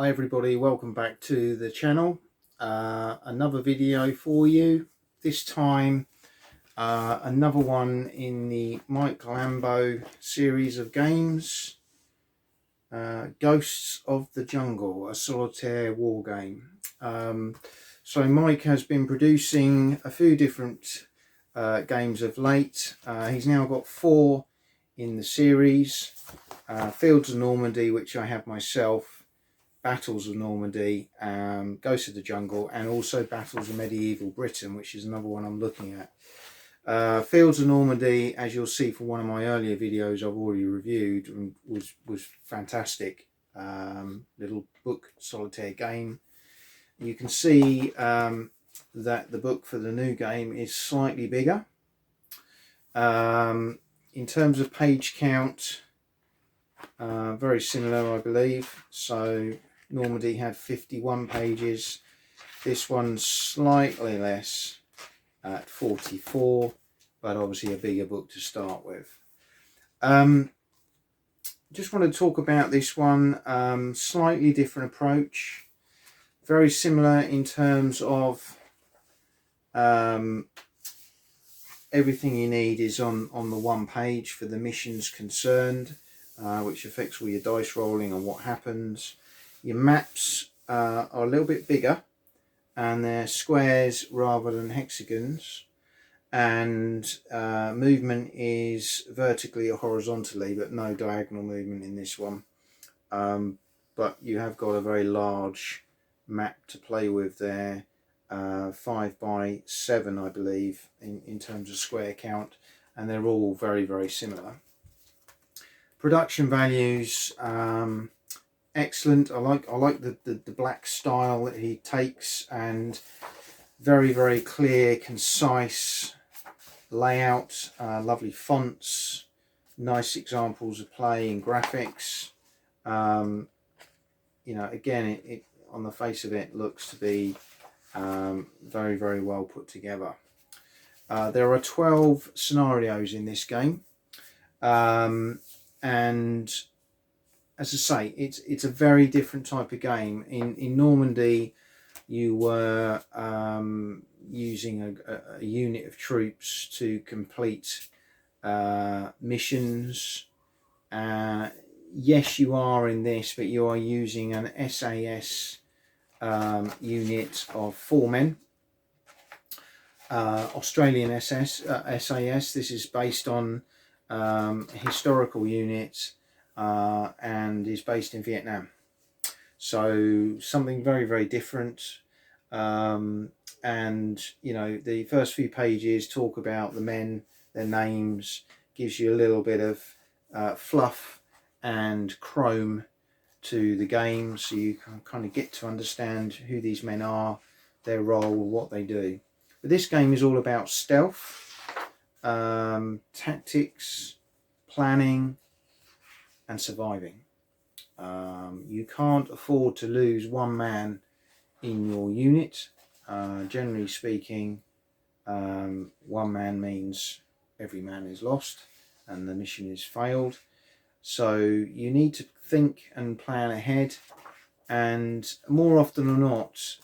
Hi everybody, welcome back to the channel. Another video for you. This time another one in the Mike Lambo series of games. Ghosts of the Jungle, a solitaire war game. So Mike has been producing a few different games of late. He's now got 4 in the series. Fields of Normandy, which I have myself, Battles of Normandy, Ghosts of the Jungle, and also Battles of Medieval Britain, which is another one I'm looking at. Fields of Normandy, as you'll see from one of my earlier videos I've already reviewed, and was fantastic. Little book solitaire game. You can see that the book for the new game is slightly bigger. In terms of page count, very similar, I believe. So Normandy had 51 pages. This one's slightly less at 44, but obviously a bigger book to start with. Just want to talk about this one. Slightly different approach. Very similar in terms of everything you need is on the one page for the missions concerned, which affects all your dice rolling and what happens. Your maps are a little bit bigger, and they're squares rather than hexagons, and movement is vertically or horizontally, but no diagonal movement in this one. But you have got a very large map to play with there, 5 by 7 I believe in terms of square count, and they're all very similar. Production values, excellent. I like the black style that he takes, and very clear, concise layout, lovely fonts, nice examples of play and graphics. You know, again, it on the face of it looks to be very well put together. There are 12 scenarios in this game, and as I say, it's a very different type of game. In Normandy, you were using a unit of troops to complete missions. Yes, you are in this, but you are using an SAS unit of 4 men. Australian SAS. This is based on a historical unit, and is based in Vietnam. So something very different. And you know, the first few pages talk about the men, their names, gives you a little bit of fluff and chrome to the game, so you can kind of get to understand who these men are, their role, what they do. But this game is all about stealth, tactics, planning, and surviving. You can't afford to lose 1 man in your unit. Generally speaking, 1 man means every man is lost and the mission is failed. So you need to think and plan ahead, and more often than not,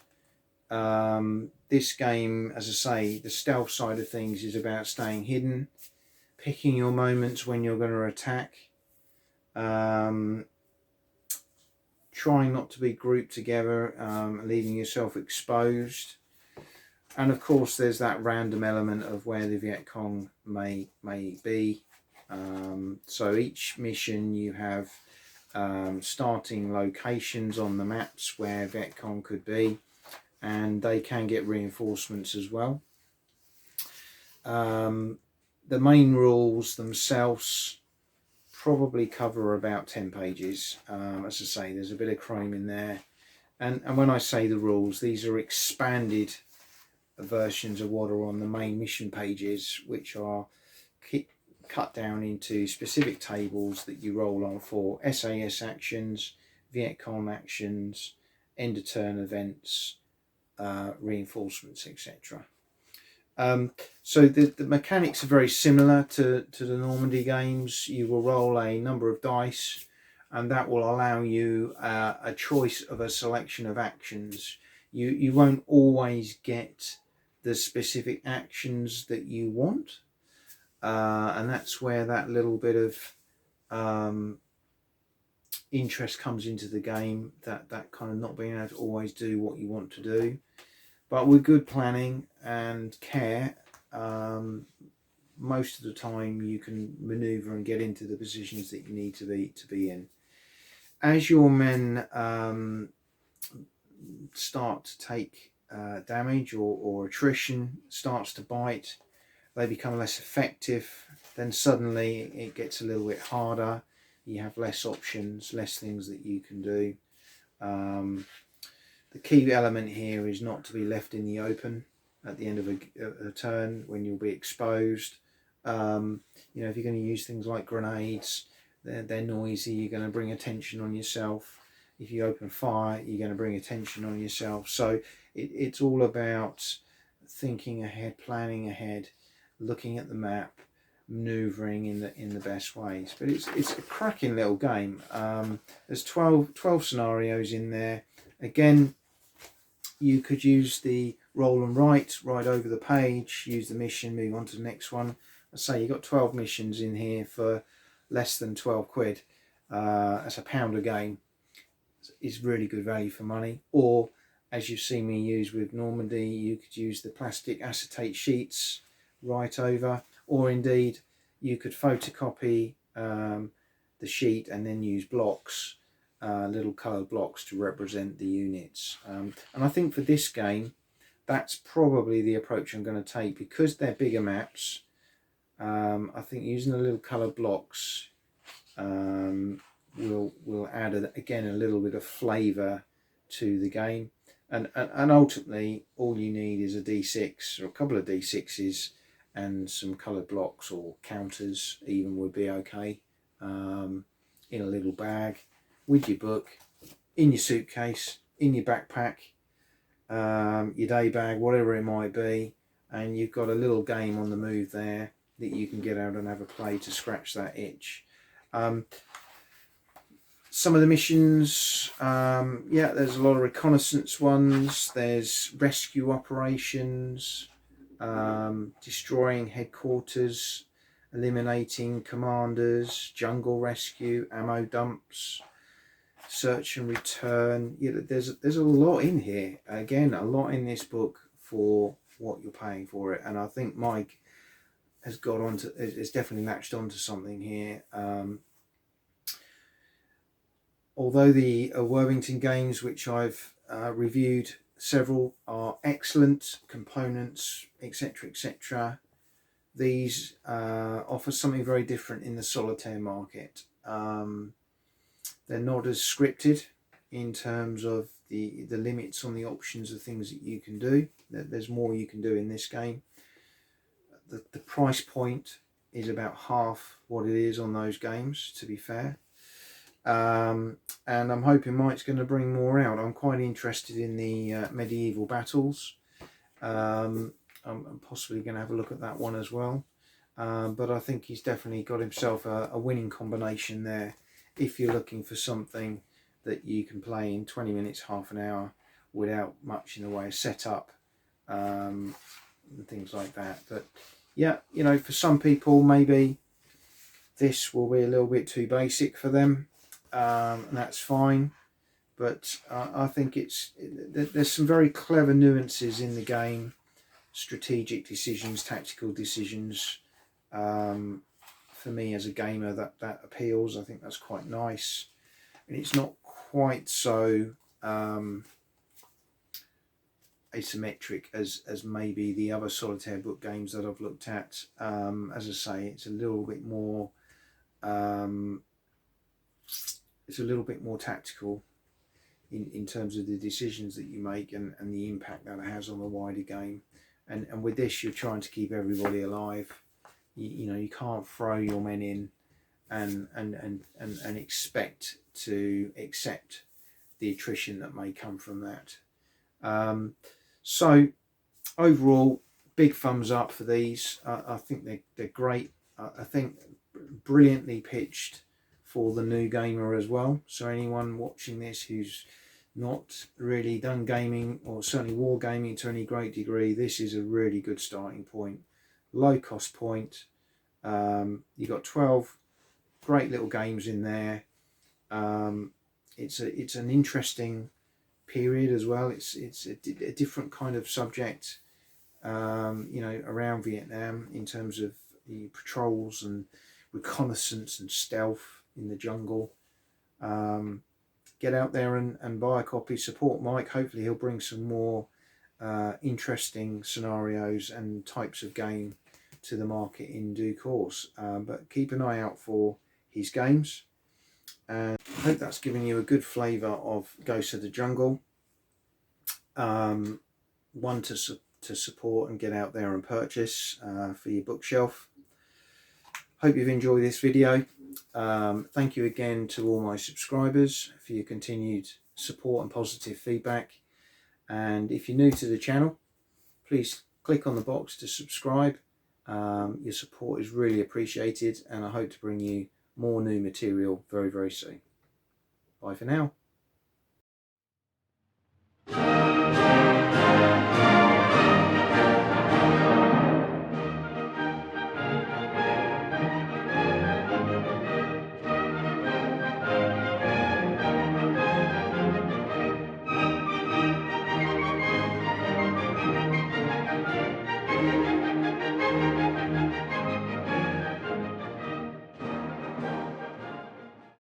this game, as I say, the stealth side of things is about staying hidden, picking your moments when you're going to attack, trying not to be grouped together, leaving yourself exposed. And of course there's that random element of where the Viet Cong may be. So each mission you have starting locations on the maps where Viet Cong could be, and they can get reinforcements as well. The main rules themselves probably cover about 10 pages. As I say, there's a bit of chrome in there, and when I say the rules, these are expanded versions of what are on the main mission pages, which are cut down into specific tables that you roll on for SAS actions, Viet Cong actions, end of turn events, reinforcements, etc. So the mechanics are very similar to the Normandy games. You will roll a number of dice, and that will allow you a choice of a selection of actions. You won't always get the specific actions that you want, and that's where that little bit of interest comes into the game, that kind of not being able to always do what you want to do. But with good planning and care, most of the time you can maneuver and get into the positions that you need to be in. As your men start to take damage, or attrition starts to bite, they become less effective, then suddenly it gets a little bit harder. You have less options, less things that you can do. The key element here is not to be left in the open at the end of a turn when you'll be exposed. You know, if you're going to use things like grenades, they're noisy, you're going to bring attention on yourself. If you open fire, you're going to bring attention on yourself. So it's all about thinking ahead, planning ahead, looking at the map, maneuvering in the best ways. But it's a cracking little game. There's 12 scenarios in there. Again, you could use the roll and write right over the page, use the mission, move on to the next one. I say you've got 12 missions in here for less than 12 quid. That's £1 a game. It's really good value for money. Or, as you've seen me use with Normandy, you could use the plastic acetate sheets right over, or indeed you could photocopy the sheet and then use blocks, little coloured blocks to represent the units. And I think for this game, that's probably the approach I'm going to take, because they're bigger maps. I think using the little coloured blocks will add again a little bit of flavour to the game, and ultimately all you need is a D6 or a couple of D6s and some coloured blocks, or counters even would be okay, in a little bag with your book, in your suitcase, in your backpack, your day bag, whatever it might be, and you've got a little game on the move there that you can get out and have a play to scratch that itch. Some of the missions, yeah, there's a lot of reconnaissance ones, there's rescue operations, destroying headquarters, eliminating commanders, jungle rescue, ammo dumps, search and return. Yeah, there's a lot in here. Again, a lot in this book for what you're paying for it, and I think Mike has definitely latched onto something here. Although the Worthington games, which I've reviewed several, are excellent components, etc., etc., these offer something very different in the solitaire market. They're not as scripted in terms of the limits on the options of things that you can do. There's more you can do in this game. The price point is about half what it is on those games, to be fair. And I'm hoping Mike's going to bring more out. I'm quite interested in the medieval battles. I'm possibly going to have a look at that one as well. But I think he's definitely got himself a winning combination there, if you're looking for something that you can play in 20 minutes, half an hour, without much in the way of setup and things like that. But yeah, you know, for some people maybe this will be a little bit too basic for them. And that's fine, but I think there's some very clever nuances in the game, strategic decisions, tactical decisions. For me as a gamer, that appeals. I think that's quite nice, and it's not quite so asymmetric as maybe the other solitaire book games that I've looked at. As I say, it's a little bit more tactical in terms of the decisions that you make and the impact that it has on the wider game. And with this, you're trying to keep everybody alive. You know, you can't throw your men in and expect to accept the attrition that may come from that. So overall, big thumbs up for these. I think they're great. I think brilliantly pitched for the new gamer as well. So anyone watching this who's not really done gaming, or certainly wargaming to any great degree, this is a really good starting point. Low cost point. You've got 12 great little games in there. It's an interesting period as well. It's a different kind of subject, you know, around Vietnam in terms of the patrols and reconnaissance and stealth in the jungle. Get out there and buy a copy, support Mike. Hopefully he'll bring some more interesting scenarios and types of game to the market in due course. But keep an eye out for his games, and I hope that's given you a good flavour of Ghosts of the Jungle. One to support and get out there and purchase for your bookshelf. Hope you've enjoyed this video. Thank you again to all my subscribers for your continued support and positive feedback. And if you're new to the channel, please click on the box to subscribe. Your support is really appreciated, and I hope to bring you more new material very, very soon. Bye for now.